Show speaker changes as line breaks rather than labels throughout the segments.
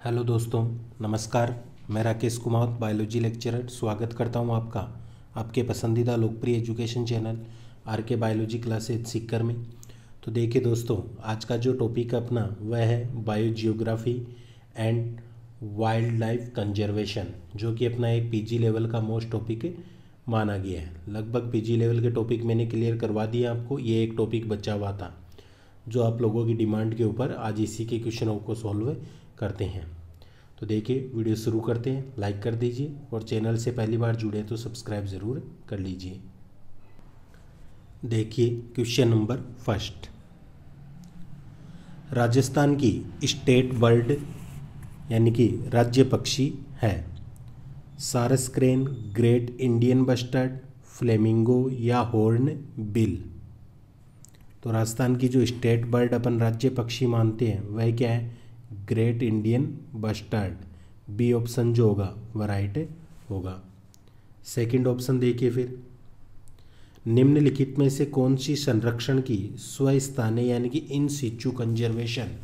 Hello दोस्तों, नमस्कार। मैं राकेश कुमार, बायोलॉजी लेक्चरर, स्वागत करता हूं आपका आपके पसंदीदा लोकप्रिय एजुकेशन चैनल आर के बायोलॉजी क्लासेज सीकर में। तो देखिए दोस्तों, आज का जो टॉपिक अपना वह है bio geography and wild life conservation, जो कि अपना एक पीजी लेवल का मोस्ट टॉपिक माना गया है। लगभग पीजी लेवल के टॉपिक मैंने क्लियर करवा दिया आपको। ये एक टॉपिक बचा हुआ था जो आप लोगों की डिमांड के ऊपर आज इसी के क्वेश्चनों को सॉल्व करते हैं। तो देखिए, वीडियो शुरू करते हैं। लाइक कर दीजिए और चैनल से पहली बार जुड़े तो सब्सक्राइब ज़रूर कर लीजिए। देखिए क्वेश्चन नंबर फर्स्ट, राजस्थान की स्टेट बर्ड यानी कि राज्य पक्षी है सारस crane, great Indian bustard, flamingo या हॉर्न बिल। तो राजस्थान की जो स्टेट बर्ड अपन राज्य पक्षी मानते हैं वह क्या है? Great Indian bustard. B option जो होगा वह राइट होगा। सेकंड ऑप्शन देखिए फिर, निम्नलिखित में से कौन सी संरक्षण की स्वस्थानीय यानी कि इन सिचु कंजर्वेशन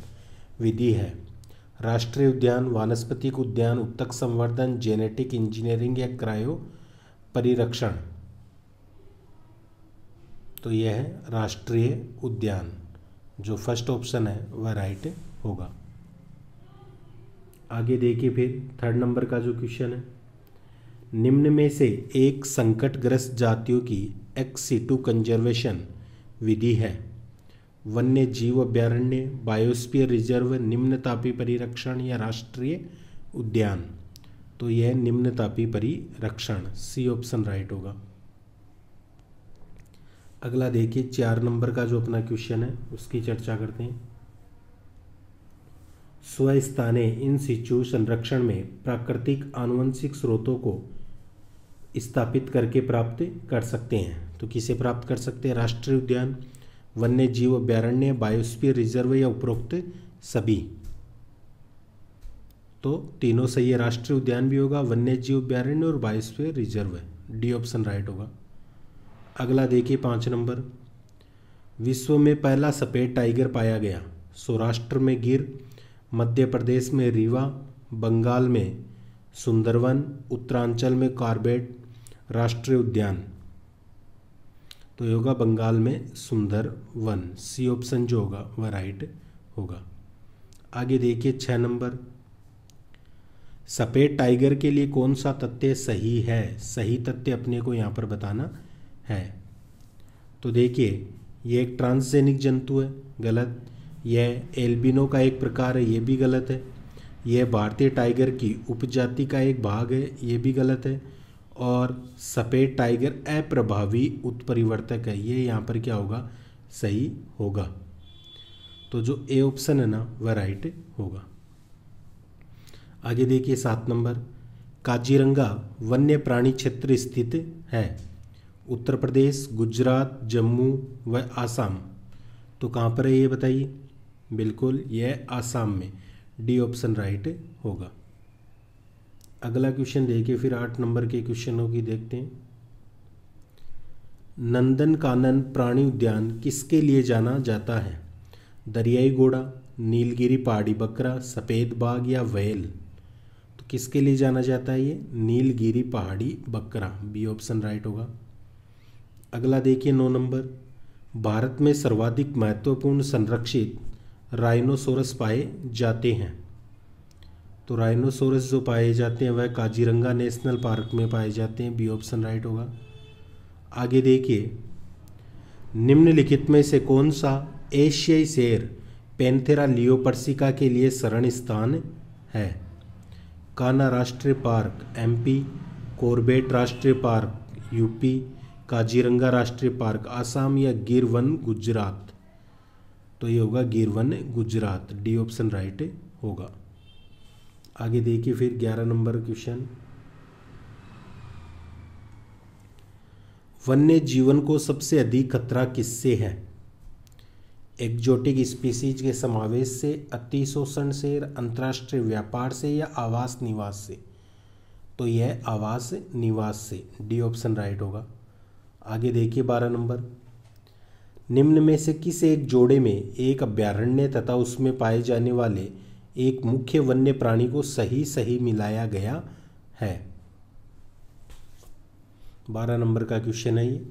विधि है? राष्ट्रीय उद्यान, वानस्पतिक उद्यान, उत्तक संवर्धन, जेनेटिक इंजीनियरिंग या क्रायो परिरक्षण। तो यह है राष्ट्रीय उद्यान। जो फर्स्ट ऑप्शन है वह राइट होगा। आगे देखिए फिर थर्ड नंबर का जो क्वेश्चन है, निम्न में से एक संकटग्रस्त जातियों की एक्स सिटू कंजर्वेशन विधि है? वन्य जीव अभ्यारण्य, बायोस्फीयर रिजर्व, निम्न तापीय परिरक्षण या राष्ट्रीय उद्यान। तो यह निम्न तापीय परिरक्षण, सी ऑप्शन राइट होगा। अगला देखिए 4 नंबर का जो अपना क्वेश्चन है उसकी चर्चा करते हैं। स्वस्थानीय इन सिचु संरक्षण में प्राकृतिक आनुवंशिक स्रोतों को स्थापित करके प्राप्त कर सकते हैं। तो किसे प्राप्त कर सकते हैं? राष्ट्रीय उद्यान, वन्य जीव अभ्यारण्य, बायोस्फीयर रिजर्व या उपरोक्त सभी। तो तीनों सही है। राष्ट्रीय उद्यान भी होगा, वन्य जीव अभ्यारण्य और बायोस्फीयर रिजर्व है। डी ऑप्शन राइट होगा। अगला देखिए 5 नंबर, विश्व में पहला सफ़ेद टाइगर पाया गया? सौराष्ट्र में गिर, मध्य प्रदेश में रीवा, बंगाल में सुंदरवन, उत्तरांचल में कॉर्बेट राष्ट्रीय उद्यान। तो ये होगा बंगाल में सुंदरवन। सी ऑप्शन जो होगा वह राइट होगा। आगे देखिए 6 नंबर, सफ़ेद टाइगर के लिए कौन सा तथ्य सही है? सही तथ्य अपने को यहाँ पर बताना है। तो देखिए, ये एक ट्रांसजेनिक जंतु है, गलत। यह एल्बिनो का एक प्रकार है, ये भी गलत है। यह भारतीय टाइगर की उपजाति का एक भाग है, ये भी गलत है। और सफ़ेद टाइगर अप्रभावी उत्परिवर्तक है, ये यहाँ पर क्या होगा? सही होगा। तो जो ए ऑप्शन है ना वह राइट होगा। आगे देखिए 7 नंबर, काजीरंगा वन्य प्राणी क्षेत्र स्थित है? उत्तर प्रदेश, गुजरात, जम्मू व आसाम। तो कहाँ पर है ये बताइए? बिल्कुल यह आसाम में। डी ऑप्शन राइट होगा। अगला क्वेश्चन देखिए फिर 8 नंबर के क्वेश्चनों की देखते हैं। नंदनकानन प्राणी उद्यान किसके लिए जाना जाता है? दरियाई घोड़ा, नीलगिरी पहाड़ी बकरा, सफ़ेद बाघ या व्हेल। तो किसके लिए जाना जाता है ये? नीलगिरी पहाड़ी बकरा। बी ऑप्शन राइट होगा। अगला देखिए 9 नंबर, भारत में सर्वाधिक महत्वपूर्ण संरक्षित राइनोसोरस पाए जाते हैं? तो राइनोसोरस जो पाए जाते हैं वह काजीरंगा नेशनल पार्क में पाए जाते हैं। बी ऑप्शन राइट होगा। आगे देखिए, निम्नलिखित में से कौन सा एशियाई शेर पैंथेरा लियोपर्सिका के लिए शरण स्थान है? कान्हा राष्ट्रीय पार्क एमपी, कॉर्बेट राष्ट्रीय पार्क यूपी, काजीरंगा राष्ट्रीय पार्क आसाम या गिर वन गुजरात। तो ये होगा गिर one Gujarat. D option right होगा। आगे देखिए फिर 11 नंबर क्वेश्चन, वन्य जीवन को सबसे अधिक खतरा किससे है? एक्जोटिक स्पीसीज के समावेश से, अतिशोषण से, अंतर्राष्ट्रीय व्यापार से या आवास निवास से। तो यह आवास निवास से। डी ऑप्शन राइट होगा। आगे देखिए 12 नंबर, निम्न में से किस एक जोड़े में एक अभ्यारण्य तथा उसमें पाए जाने वाले एक मुख्य वन्य प्राणी को सही सही मिलाया गया है। 12 नंबर का क्वेश्चन है ये।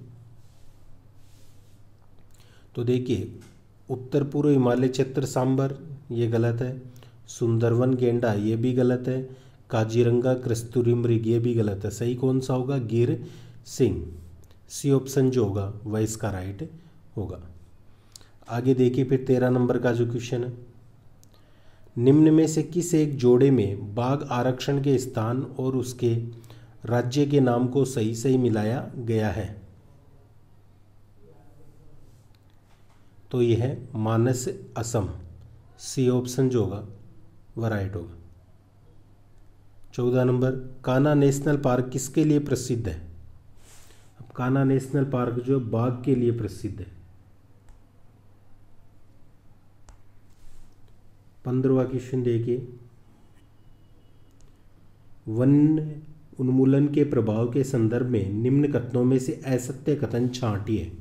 तो देखिए, उत्तर पूर्व हिमालय क्षेत्र सांबर, ये गलत है। सुंदरवन गेंडा, ये भी गलत है। काजीरंगा कस्तूरी मृग, ये भी गलत है। सही कौन सा होगा? गिर सिंह। सी ऑप्शन जो होगा वह इसका राइट होगा। आगे देखिए फिर 13 नंबर का जो क्वेश्चन है, निम्न में से किस एक जोड़े में बाघ आरक्षण के स्थान और उसके राज्य के नाम को सही सही मिलाया गया है? तो यह है मानस असम। सी ऑप्शन जो होगा वह राइट होगा। 14 नंबर, कान्हा नेशनल पार्क किसके लिए प्रसिद्ध है? अब कान्हा नेशनल पार्क जो बाघ के लिए प्रसिद्ध है। 15वां क्वेश्चन देखिए, वन उन्मूलन के प्रभाव के संदर्भ में निम्न कथनों में से असत्य कथन छांटिए।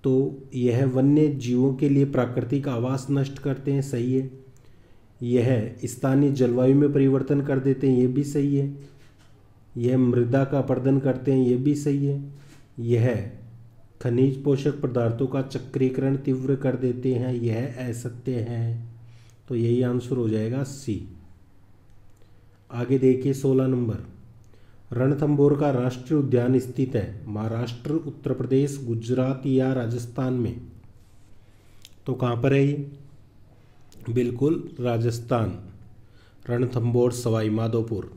तो यह वन्य जीवों के लिए प्राकृतिक आवास नष्ट करते हैं, सही है। यह स्थानीय जलवायु में परिवर्तन कर देते हैं, ये भी सही है। यह मृदा का अपरदन करते हैं, ये भी सही है। यह खनिज पोषक पदार्थों का चक्रीकरण तीव्र कर देते हैं, यह असत्य है। तो यही आंसर हो जाएगा सी। आगे देखिए 16 नंबर, रणथंभौर का राष्ट्रीय उद्यान स्थित है महाराष्ट्र, उत्तर प्रदेश, गुजरात या राजस्थान में? तो कहाँ पर है ये? बिल्कुल राजस्थान, रणथंभौर सवाई माधोपुर।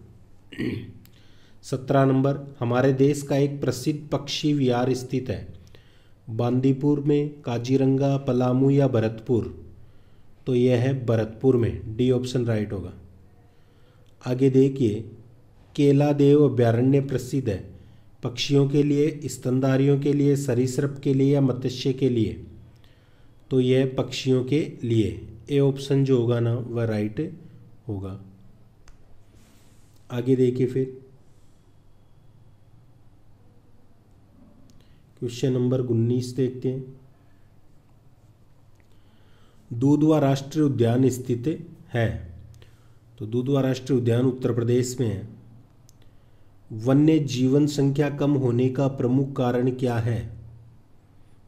17 नंबर, हमारे देश का एक प्रसिद्ध पक्षी विहार स्थित है बांदीपुर में, काजीरंगा, पलामू या भरतपुर? तो यह है भरतपुर में। डी ऑप्शन राइट होगा। आगे देखिए, केलादेव अभ्यारण्य प्रसिद्ध है पक्षियों के लिए, स्तनधारियों के लिए, सरीसृप के लिए या मत्स्य के लिए? तो यह पक्षियों के लिए। ए ऑप्शन जो होगा ना वह राइट होगा। आगे देखिए फिर क्वेश्चन नंबर 19 देखते हैं। दूधवा राष्ट्रीय उद्यान स्थित है। तो दूधवा राष्ट्रीय उद्यान उत्तर प्रदेश में है। वन्य जीवन संख्या कम होने का प्रमुख कारण क्या है?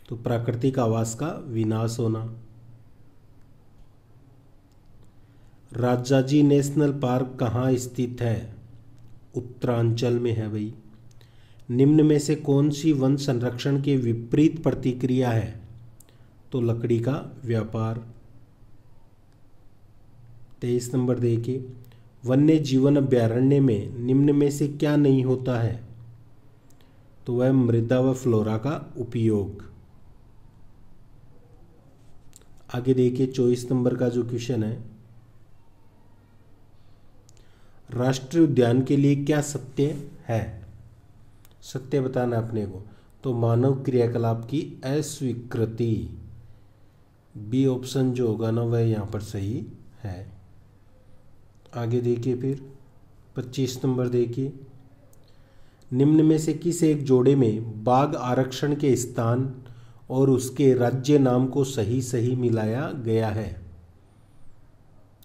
तो प्राकृतिक आवास का विनाश होना। राजाजी नेशनल पार्क कहाँ स्थित है? उत्तरांचल में है भाई। निम्न में से कौन सी वन संरक्षण के विपरीत प्रतिक्रिया है? तो लकड़ी का व्यापार। 23 नंबर देखिए, वन्य जीवन अभ्यारण्य में निम्न में से क्या नहीं होता है? तो वह मृदा व फ्लोरा का उपयोग। आगे देखिए 24 नंबर का जो क्वेश्चन है, राष्ट्रीय उद्यान के लिए क्या सत्य है? सत्य बताना अपने को। तो मानव क्रियाकलाप की अस्वीकृति। बी ऑप्शन जो होगा ना वह यहाँ पर सही है। आगे देखिए फिर 25 नंबर देखिए, निम्न में से किस एक जोड़े में बाघ आरक्षण के स्थान और उसके राज्य नाम को सही सही मिलाया गया है?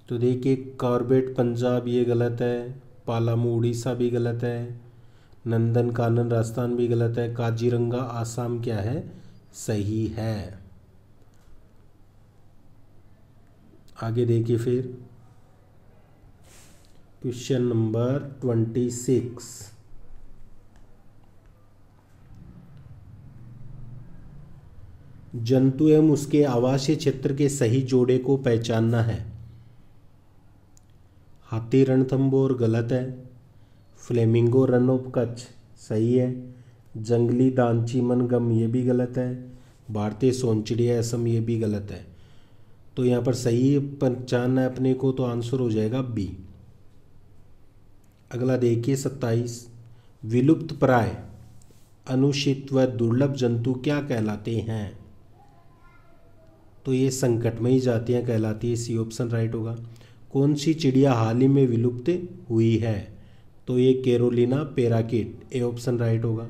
तो देखिए, कॉर्बेट पंजाब ये गलत है, पालामू उड़ीसा भी गलत है, नंदन कानन राजस्थान भी गलत है, काजीरंगा आसाम क्या है? सही है। आगे देखिए फिर क्वेश्चन नंबर 26, जंतु एवं उसके आवासीय क्षेत्र के सही जोड़े को पहचानना है। हाथी रणथंभौर गलत है। फ्लेमिंगो रन ऑफ कच्छ सही है। जंगली दांची मनगम ये भी गलत है। भारतीय सोनचिड़िया असम ये भी गलत है। तो यहाँ पर सही पहचानना है अपने को, तो आंसर हो जाएगा बी। अगला देखिए 27, विलुप्त प्राय, अनुचित व दुर्लभ जंतु क्या कहलाते हैं? तो ये संकटमयी जातियाँ कहलाती है। सी ऑप्शन राइट होगा। कौन सी चिड़िया हाल ही में विलुप्त हुई है? तो ये Carolina parakeet. A option right होगा।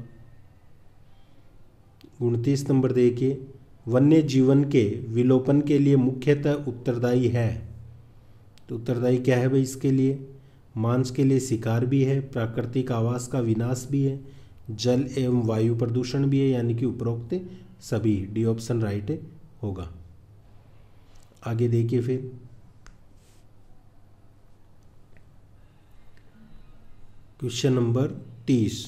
29 नंबर देखिए, वन्य जीवन के विलोपन के लिए मुख्यतः उत्तरदायी है? तो उत्तरदायी क्या है भाई इसके लिए? मांस के लिए शिकार भी है, प्राकृतिक आवास का विनाश भी है, जल एवं वायु प्रदूषण भी है, यानी कि उपरोक्त सभी। डी ऑप्शन राइट होगा। आगे देखिए फिर क्वेश्चन नंबर 30।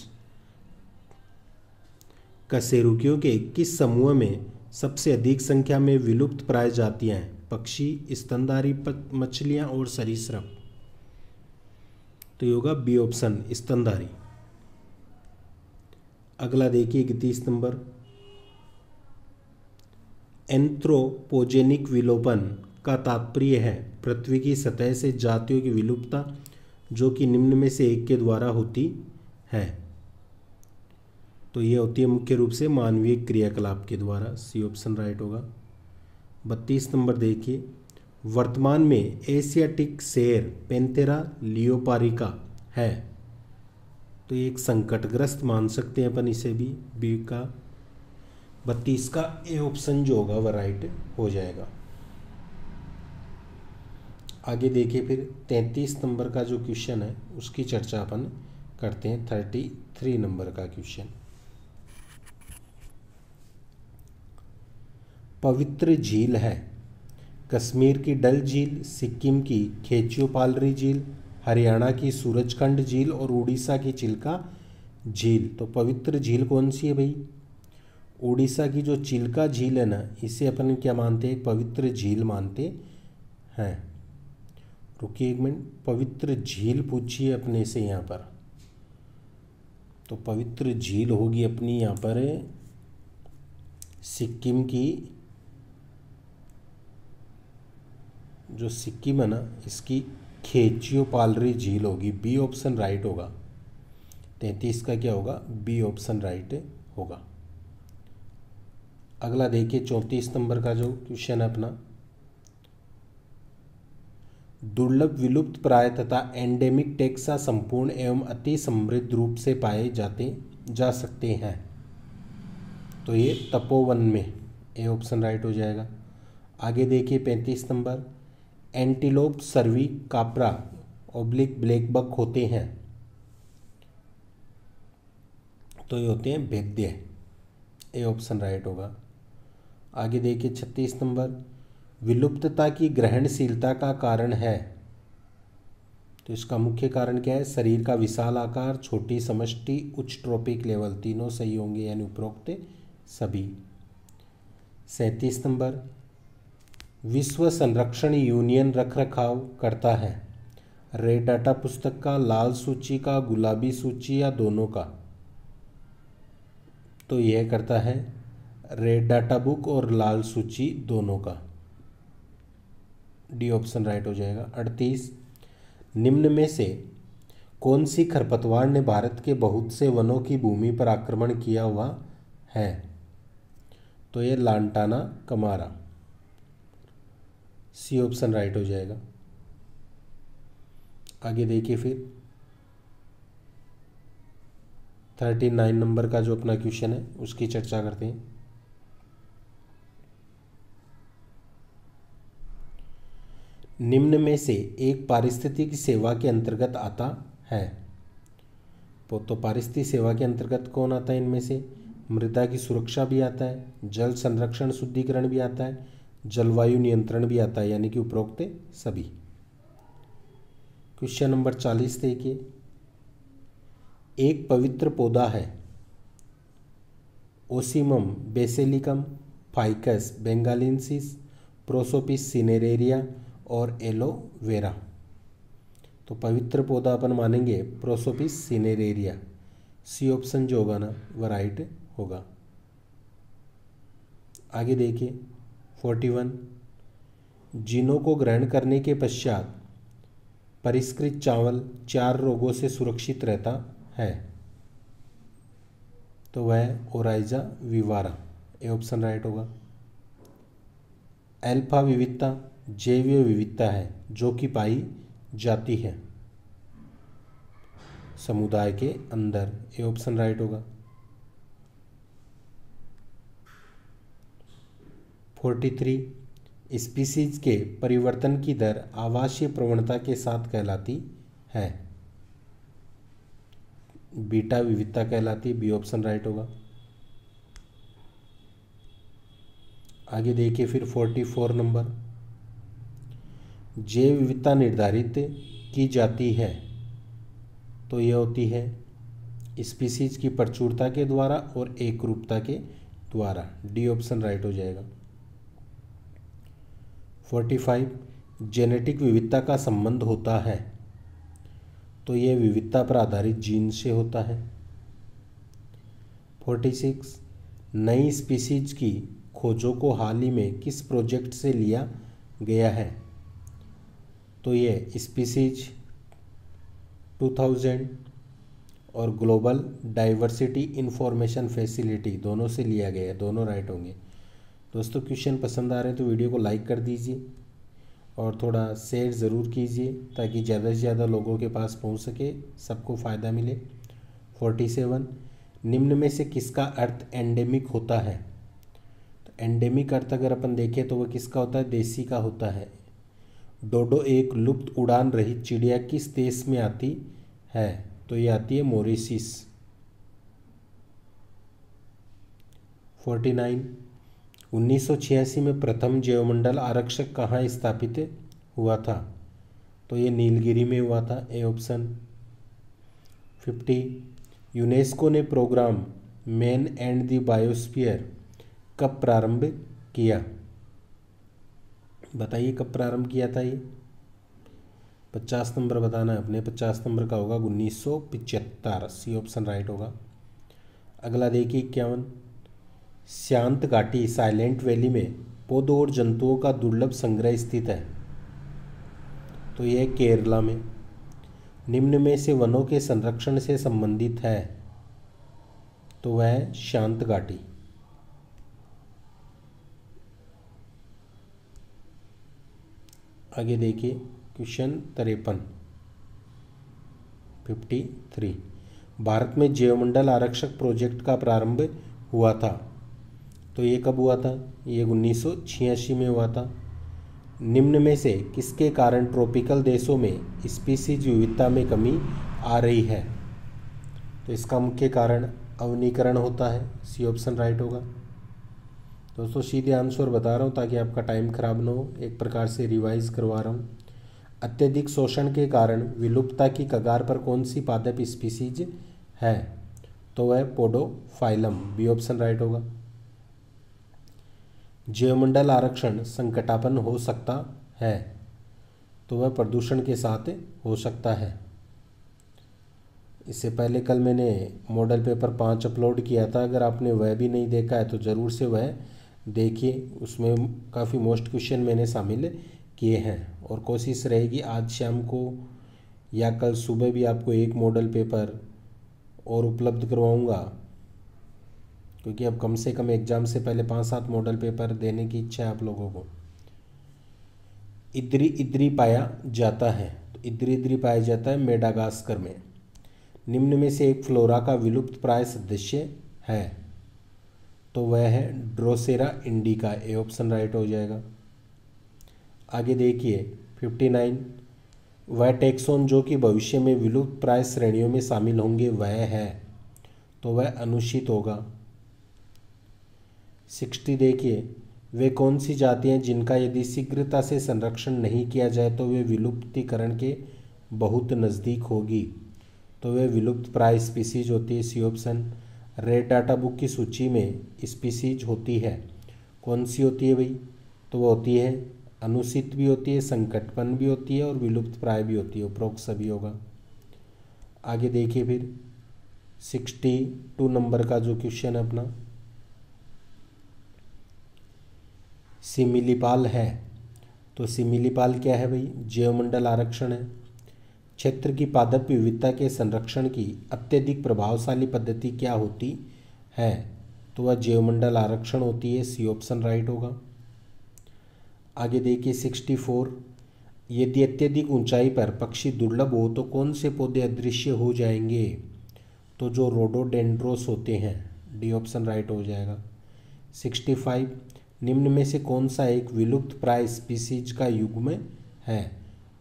कशेरुकियों के किस समूह में सबसे अधिक संख्या में विलुप्त प्राय जातियां हैं? पक्षी, स्तनधारी मछलियां और सरीसृप। तो ये होगा बी ऑप्शन, स्तनधारी। अगला देखिए 31 नंबर। एंथ्रोपोजेनिक विलोपन का तात्पर्य है पृथ्वी की सतह से जातियों की विलुप्तता जो कि निम्न में से एक के द्वारा होती है। तो ये होती है मुख्य रूप से मानवीय क्रियाकलाप के द्वारा। सी ऑप्शन राइट होगा। 32 नंबर देखिए। वर्तमान में एशियाटिक शेर पेंथेरा लियोपारिका है, तो ये एक संकटग्रस्त मान सकते हैं अपन इसे भी, बी का। 32 का ए ऑप्शन जो होगा वह राइट हो जाएगा। आगे देखिए फिर 33 नंबर का जो क्वेश्चन है उसकी चर्चा अपन करते हैं। 33 नंबर का क्वेश्चन। पवित्र झील है। कश्मीर की डल झील, सिक्किम की खेचियोपालरी झील, हरियाणा की सूरजखंड झील और उड़ीसा की चिल्का झील। तो पवित्र झील कौन सी है भाई? उड़ीसा की जो चिल्का झील है ना, इसे अपन क्या मानते हैं? पवित्र झील मानते हैं। रुकिए एक मिनट, पवित्र झील पूछिए अपने से यहाँ पर। तो पवित्र झील होगी अपनी यहाँ पर सिक्किम की, जो सिक्किम है ना इसकी खेचियोपालरी झील होगी। बी ऑप्शन राइट होगा। 33 का क्या होगा? बी ऑप्शन राइट होगा। अगला देखिए 34 नंबर का जो क्वेश्चन है अपना। दुर्लभ, विलुप्त प्राय तथा एंडेमिक टेक्सा संपूर्ण एवं अति समृद्ध रूप से पाए जा सकते हैं। तो ये तपोवन में, ए ऑप्शन राइट हो जाएगा। आगे देखिए 35 नंबर। एंटीलोप सर्वी काप्रा ऑब्लिक ब्लैक बक होते हैं, तो ये होते हैं भेद्य। ए ऑप्शन राइट होगा। आगे देखिए 36 नंबर। विलुप्तता की ग्रहणशीलता का कारण है, तो इसका मुख्य कारण क्या है? शरीर का विशाल आकार, छोटी समष्टि, उच्च ट्रॉपिक लेवल। तीनों सही होंगे, यानी उपरोक्त सभी। 37 नंबर। विश्व संरक्षण यूनियन रखरखाव करता है रेड डाटा पुस्तक का, लाल सूची का, गुलाबी सूची या दोनों का? तो यह करता है रेड डाटा बुक और लाल सूची दोनों का। डी ऑप्शन राइट हो जाएगा। 38। निम्न में से कौन सी खरपतवार ने भारत के बहुत से वनों की भूमि पर आक्रमण किया हुआ है? तो ये लांटाना कमारा। सी ऑप्शन राइट हो जाएगा। आगे देखिए फिर 39 नंबर का जो अपना क्वेश्चन है उसकी चर्चा करते हैं। निम्न में से एक पारिस्थितिक सेवा के अंतर्गत आता है। तो पारिस्थितिक सेवा के अंतर्गत कौन आता है इनमें से? मृदा की सुरक्षा भी आता है, जल संरक्षण शुद्धिकरण भी आता है, जलवायु नियंत्रण भी आता है, यानी कि उपरोक्त सभी। क्वेश्चन नंबर 40 देखिए। एक पवित्र पौधा है ocimum basilicum, ficus benghalensis, prosopis cineraria और एलोवेरा। तो पवित्र पौधा अपन मानेंगे प्रोसोपिस सिनेरेरिया। सी ऑप्शन जो होगा ना वह राइट होगा। आगे देखिए 41। जीनों को ग्रहण करने के पश्चात परिष्कृत चावल 4 रोगों से सुरक्षित रहता है, तो वह ओराइजा विवारा। ए ऑप्शन राइट होगा। अल्फा विविधता जैव विविधता है जो कि पाई जाती है समुदाय के अंदर। ए ऑप्शन राइट होगा। 43। स्पीसीज के परिवर्तन की दर आवासीय प्रवणता के साथ कहलाती है? बीटा विविधता कहलाती है। बी ऑप्शन राइट होगा। आगे देखिए फिर 44 नंबर, जैव विविधता निर्धारित की जाती है तो यह होती है स्पीसीज की प्रचुरता के द्वारा और एकरूपता के द्वारा। डी ऑप्शन राइट हो जाएगा। 45, जेनेटिक विविधता का संबंध होता है तो यह विविधता पर आधारित जीन से होता है। 46, नई स्पीसीज की खोजों को हाल ही में किस प्रोजेक्ट से लिया गया है तो यह स्पीसीज 2000 और ग्लोबल डाइवर्सिटी इंफॉर्मेशन फैसिलिटी दोनों से लिया गया है। दोनों राइट होंगे। दोस्तों क्वेश्चन पसंद आ रहे हैं तो वीडियो को लाइक कर दीजिए और थोड़ा शेयर ज़रूर कीजिए ताकि ज़्यादा से ज़्यादा लोगों के पास पहुंच सके, सबको फ़ायदा मिले। 47, निम्न में से किसका अर्थ एंडेमिक होता है? तो एंडेमिक अर्थ अगर अपन देखें तो वह किसका होता है? देसी का होता है। डोडो एक लुप्त उड़ान रहित चिड़िया किस देश में आती है तो ये आती है मॉरिशस। 49, 1986 में प्रथम जैवमंडल आरक्षक कहाँ स्थापित हुआ था तो ये नीलगिरी में हुआ था। A option. 50, यूनेस्को ने programme man and the biosphere कब प्रारंभ किया? बताइए कब प्रारंभ किया था ये? 50 नंबर बताना है अपने। 50 नंबर का होगा 1975। सी ऑप्शन राइट होगा। अगला देखिए 51, शांत घाटी साइलेंट वैली में पौधों और जंतुओं का दुर्लभ संग्रह स्थित है तो यह केरला में। निम्न में से वनों के संरक्षण से संबंधित है तो वह है शांत घाटी। आगे देखिए क्वेश्चन 53, 53, भारत में जैवमंडल आरक्षक प्रोजेक्ट का प्रारंभ हुआ था तो ये कब हुआ था? ये 1986 में हुआ था। निम्न में से किसके कारण ट्रॉपिकल देशों में स्पीसीज विविधता में कमी आ रही है तो इसका मुख्य कारण अवनीकरण होता है। सी ऑप्शन राइट होगा। दोस्तों सीधे आंसर बता रहा हूँ ताकि आपका टाइम खराब ना हो, एक प्रकार से रिवाइज करवा रहा हूँ। अत्यधिक शोषण के कारण विलुप्तता की कगार पर कौन सी पादप स्पीसीज है तो वह पोडोफाइलम। बी ऑप्शन राइट होगा। जैवमंडल आरक्षण संकटापन्न हो सकता है तो वह प्रदूषण के साथ हो सकता है। इससे पहले कल मैंने मॉडल पेपर 5 अपलोड किया था, अगर आपने वह भी नहीं देखा है तो ज़रूर से वह देखिए, उसमें काफ़ी मोस्ट क्वेश्चन मैंने शामिल किए हैं। और कोशिश रहेगी आज शाम को या कल सुबह भी आपको एक मॉडल पेपर और उपलब्ध करवाऊंगा, क्योंकि अब कम से कम एग्ज़ाम से पहले 5-7 मॉडल पेपर देने की इच्छा है आप लोगों को। इद्री इद्री पाया जाता है तो इद्री इद्री पाया जाता है मेडागास्कर में। निम्न में से एक फ्लोरा का विलुप्त प्राय सदस्य है तो वह है Drosera indica. A option right हो जाएगा। आगे देखिए 59, वह टैक्सोन जो कि भविष्य में विलुप्त प्राय श्रेणियों में शामिल होंगे वह है तो वह अनुचित होगा। 60 देखिए, वे कौन सी जातियां जिनका यदि शीघ्रता से संरक्षण नहीं किया जाए तो वे विलुप्तीकरण के बहुत नज़दीक होगी तो वे विलुप्त प्राय स्पीसीज होती है। C option. Red data book की सूची में स्पीसीज होती है, कौन सी होती है भाई? तो वो होती है अनुचित भी होती है, संकटपन्न भी होती है और विलुप्त प्राय भी होती है। उपरोक्त सभी होगा। आगे देखिए फिर 62 नंबर का जो क्वेश्चन है अपना, सिमिलीपाल है तो सिमिलीपाल क्या है भाई? जैवमंडल आरक्षण है। क्षेत्र की पादप विविधता के संरक्षण की अत्यधिक प्रभावशाली पद्धति क्या होती है तो वह जैवमंडल आरक्षण होती है। सी ऑप्शन राइट होगा। आगे देखिए 64, यदि अत्यधिक ऊंचाई पर पक्षी दुर्लभ हो तो कौन से पौधे अदृश्य हो जाएंगे तो जो रोडोडेंड्रोस होते हैं। डी ऑप्शन राइट हो जाएगा। 65, निम्न में से कौन सा एक विलुप्त प्राय स्पीसीज का युग्म है?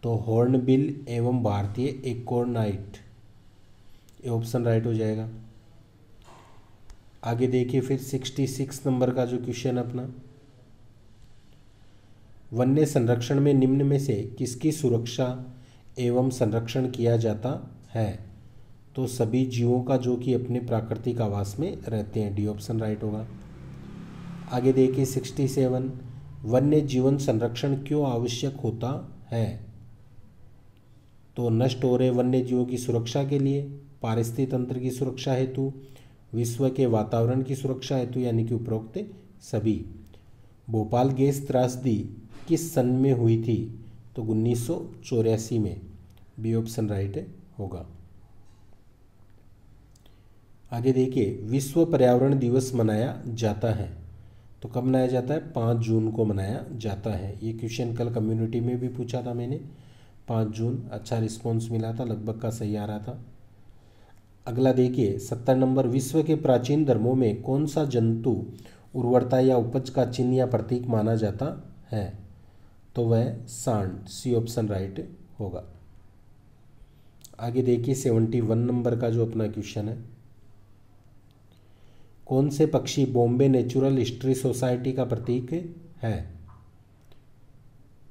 तो हॉर्नबिल एवं भारतीय एकोनाइट, ये ऑप्शन राइट हो जाएगा। आगे देखिए फिर 66 नंबर का जो क्वेश्चन अपना, वन्य संरक्षण में निम्न में से किसकी सुरक्षा एवं संरक्षण किया जाता है? तो सभी जीवों का जो कि अपने प्राकृतिक आवास में रहते हैं, डी ऑप्शन राइट होगा। आगे देखिए 67, वन्य जीवन संरक्षण क्यों आवश्यक होता है? तो नष्ट हो रहे वन्य जीवों की सुरक्षा के लिए, पारिस्थितिक तंत्र की सुरक्षा हेतु, विश्व के वातावरण की सुरक्षा हेतु, यानी कि उपरोक्त सभी। भोपाल गैस त्रासदी किस सन में हुई थी? तो 1984 में, बी ऑप्शन राइट होगा। आगे देखिए विश्व पर्यावरण दिवस मनाया जाता है, तो कब मनाया जाता है? 5 जून को मनाया जाता है। ये क्वेश्चन कल कम्युनिटी में भी पूछा था मैंने, 5 जून। अच्छा रिस्पॉन्स मिला था, लगभग का सही आ रहा था। अगला देखिए 70 नंबर, विश्व के प्राचीन धर्मों में कौन सा जंतु उर्वरता या उपज का चिन्ह या प्रतीक माना जाता है? तो वह सांड, सी ऑप्शन राइट होगा। आगे देखिए 71 नंबर का जो अपना क्वेश्चन है, कौन से पक्षी बॉम्बे नेचुरल हिस्ट्री सोसाइटी का प्रतीक है?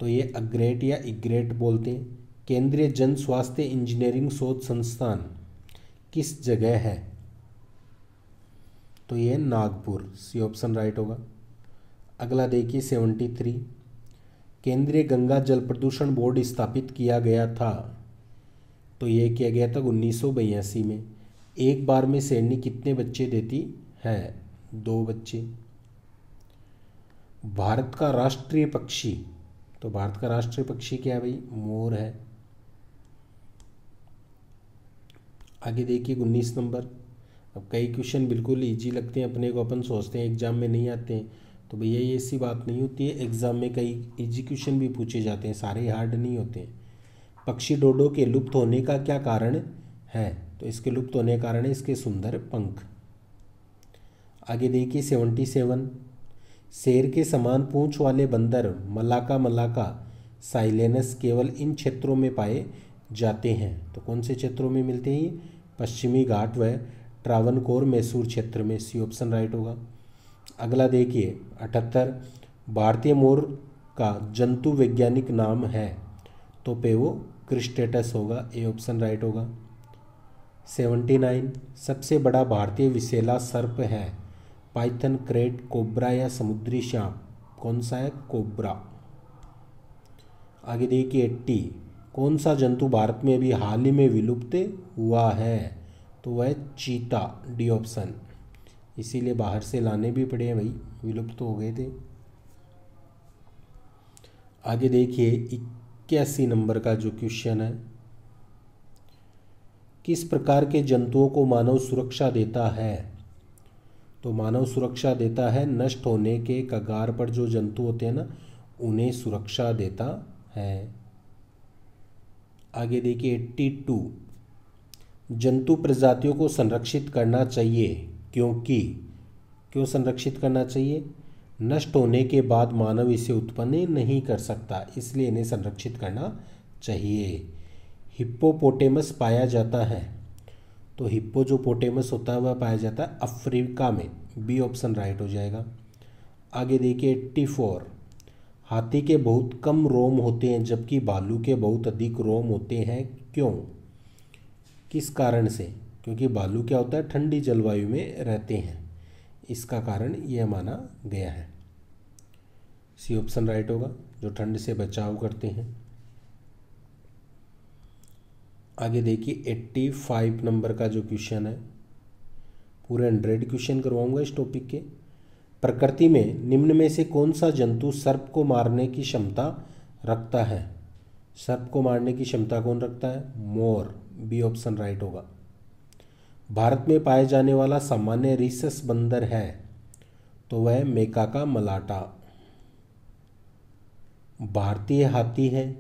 तो ये अग्रेट या इग्रेट बोलते हैं। केंद्रीय जन स्वास्थ्य इंजीनियरिंग शोध संस्थान किस जगह है? तो ये नागपुर, सी ऑप्शन राइट होगा। अगला देखिए 73, केंद्रीय गंगा जल प्रदूषण बोर्ड स्थापित किया गया था, तो ये किया गया था 1982 में। एक बार में शेरनी कितने बच्चे देती है? 2 बच्चे। भारत का राष्ट्रीय पक्षी, तो भारत का राष्ट्रीय पक्षी क्या है भाई? मोर है। आगे देखिए 19 नंबर, अब कई क्वेश्चन बिल्कुल इजी लगते हैं अपने को, अपन सोचते हैं एग्जाम में नहीं आते हैं, तो भैया ये ऐसी बात नहीं होती है, एग्जाम में कई इजी क्वेश्चन भी पूछे जाते हैं, सारे हार्ड नहीं होते हैं। पक्षी डोडो के लुप्त होने का क्या कारण है? तो इसके लुप्त होने का कारण है इसके सुंदर पंख। आगे देखिए 77, शेर के समान पूंछ वाले बंदर मलाका मलाका साइलेनस केवल इन क्षेत्रों में पाए जाते हैं, तो कौन से क्षेत्रों में मिलते हैं? ये पश्चिमी घाट व ट्रावनकोर मैसूर क्षेत्र में, सी ऑप्शन राइट होगा। अगला देखिए 78, भारतीय मोर का जंतु वैज्ञानिक नाम है, तो पेवो क्रिस्टेटस होगा, ए ऑप्शन राइट होगा। 79, सबसे बड़ा भारतीय विषैला सर्प है? पाइथन, क्रेट, कोबरा या समुद्री सांप, कौन सा है? कोबरा। आगे देखिए 80, कौन सा जंतु भारत में अभी हाल ही में विलुप्त हुआ है? तो वह चीता, डी ऑप्शन। इसीलिए बाहर से लाने भी पड़े हैं भाई, विलुप्त तो हो गए थे। आगे देखिए 81 नंबर का जो क्वेश्चन है, किस प्रकार के जंतुओं को मानव सुरक्षा देता है? तो मानव सुरक्षा देता है नष्ट होने के कगार पर जो जंतु होते हैं ना, उन्हें सुरक्षा देता है। आगे देखिए 82, जंतु प्रजातियों को संरक्षित करना चाहिए क्योंकि, क्यों संरक्षित करना चाहिए? नष्ट होने के बाद मानव इसे उत्पन्न नहीं कर सकता, इसलिए इन्हें संरक्षित करना चाहिए। हिप्पोपोटेमस पाया जाता है, तो हिप्पो जो पोटेमस होता है वह पाया जाता है अफ्रीका में, बी ऑप्शन राइट हो जाएगा। आगे देखिए 84, हाथी के बहुत कम रोम होते हैं जबकि भालू के बहुत अधिक रोम होते हैं, क्यों? किस कारण से? क्योंकि भालू क्या होता है? ठंडी जलवायु में रहते हैं, इसका कारण यह माना गया है, सी ऑप्शन राइट होगा, जो ठंड से बचाव करते हैं। आगे देखिए 85 नंबर का जो क्वेश्चन है, पूरे 100 क्वेश्चन करवाऊंगा इस टॉपिक के। प्रकृति में निम्न में से कौन सा जंतु सर्प को मारने की क्षमता रखता है? सर्प को मारने की क्षमता कौन रखता है? मोर, बी ऑप्शन राइट होगा। भारत में पाए जाने वाला सामान्य रीसस बंदर है, तो वह मेकाका मलाटा। भारतीय हाथी है,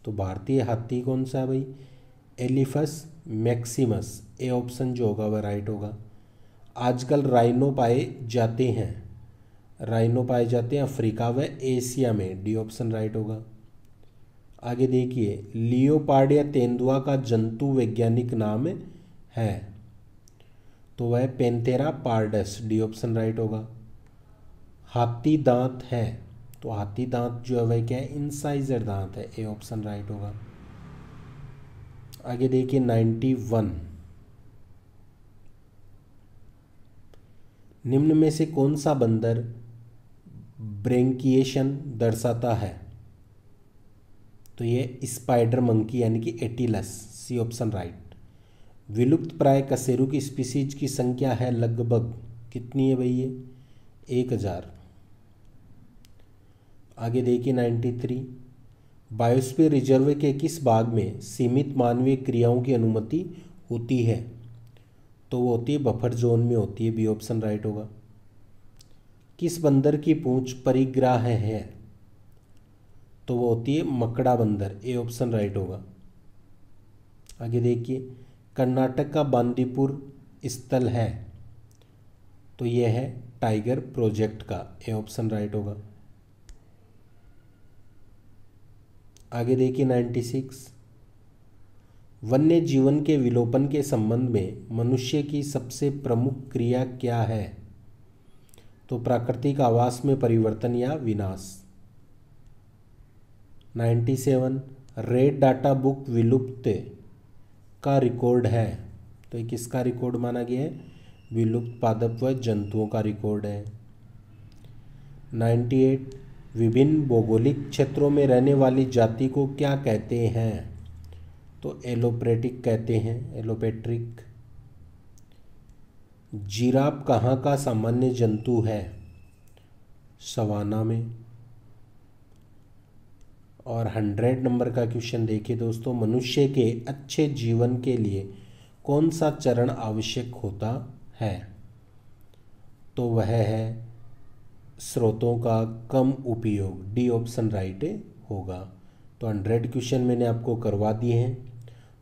तो भारतीय हाथी कौन सा है भाई? एलिफस मैक्सिमस, ए ऑप्शन जो होगा वह राइट होगा। आजकल राइनो पाए जाते हैं, राइनो पाए जाते हैं अफ्रीका व एशिया में, डी ऑप्शन राइट होगा। आगे देखिए, लियोपार्ड या तेंदुआ का जंतु वैज्ञानिक नाम है, तो वह Panthera pardus, D option right होगा। हाथी दांत है, तो हाथी दांत जो है वह क्या है, इंसाइजर दांत है, ए ऑप्शन राइट होगा। आगे देखिए 91, निम्न में से कौन सा बंदर ब्रेंकिएशन दर्शाता है, तो ये स्पाइडर मंकी यानी कि एटिलस, सी ऑप्शन राइट। विलुप्त प्राय कशेरुक की स्पीसीज की संख्या है लगभग कितनी है भाई, ये 1000। आगे देखिए 93, बायोस्फीयर रिजर्व के किस भाग में सीमित मानवीय क्रियाओं की अनुमति होती है, तो वो होती है बफर जोन में होती है, बी ऑप्शन राइट होगा। किस बंदर की पूंछ परिग्राह है, तो वो होती है मकड़ा बंदर, ए ऑप्शन राइट होगा। आगे देखिए, कर्नाटक का बांदीपुर स्थल है, तो यह है टाइगर प्रोजेक्ट का, ए ऑप्शन राइट होगा। आगे देखिए 96, वन्य जीवन के विलोपन के संबंध में मनुष्य की सबसे प्रमुख क्रिया क्या है, तो प्राकृतिक आवास में परिवर्तन या विनाश। 97, रेड डाटा बुक विलुप्त का रिकॉर्ड है, तो ये किसका रिकॉर्ड माना गया है, विलुप्त पादप व जंतुओं का रिकॉर्ड है। 98, विभिन्न भौगोलिक क्षेत्रों में रहने वाली जाति को क्या कहते हैं, तो एलोपेट्रिक कहते हैं, एलोपेट्रिक। जिराफ कहाँ का सामान्य जंतु है, सवाना में। और 100 नंबर का क्वेश्चन देखिए दोस्तों, मनुष्य के अच्छे जीवन के लिए कौन सा चरण आवश्यक होता है, तो वह है स्रोतों का कम उपयोग, डी ऑप्शन राइट होगा। तो 100 क्वेश्चन मैंने आपको करवा दिए हैं।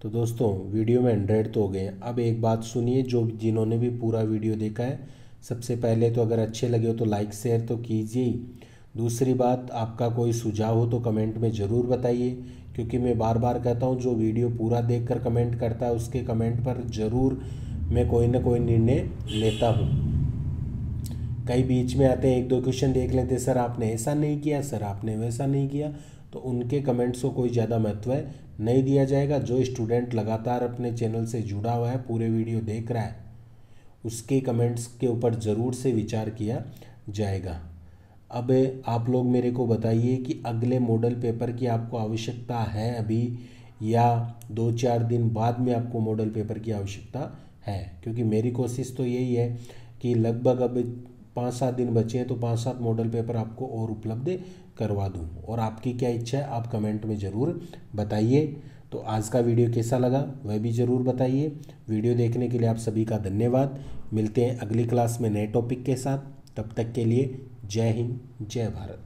तो दोस्तों वीडियो में 100 तो हो गए हैं। अब एक बात सुनिए, जिन्होंने भी पूरा वीडियो देखा है, सबसे पहले तो अगर अच्छे लगे हो तो लाइक शेयर तो कीजिए। दूसरी बात, आपका कोई सुझाव हो तो कमेंट में ज़रूर बताइए, क्योंकि मैं बार बार कहता हूँ जो वीडियो पूरा देखकर कमेंट करता है उसके कमेंट पर ज़रूर मैं कोई ना कोई निर्णय लेता हूँ। कई बीच में आते हैं, 1-2 क्वेश्चन देख लेते हैं, सर आपने ऐसा नहीं किया, सर आपने वैसा नहीं किया, तो उनके कमेंट्स को कोई ज़्यादा महत्व नहीं दिया जाएगा। जो स्टूडेंट लगातार अपने चैनल से जुड़ा हुआ है, पूरे वीडियो देख रहा है, उसके कमेंट्स के ऊपर ज़रूर से विचार किया जाएगा। अब आप लोग मेरे को बताइए कि अगले मॉडल पेपर की आपको आवश्यकता है अभी, या 2-4 दिन बाद में आपको मॉडल पेपर की आवश्यकता है, क्योंकि मेरी कोशिश तो यही है कि लगभग अब 5-7 दिन बचे हैं, तो 5-7 मॉडल पेपर आपको और उपलब्ध करवा दूं। और आपकी क्या इच्छा है आप कमेंट में ज़रूर बताइए। तो आज का वीडियो कैसा लगा वह भी ज़रूर बताइए। वीडियो देखने के लिए आप सभी का धन्यवाद। मिलते हैं अगली क्लास में नए टॉपिक के साथ, तब तक के लिए जय हिंद, जय भारत।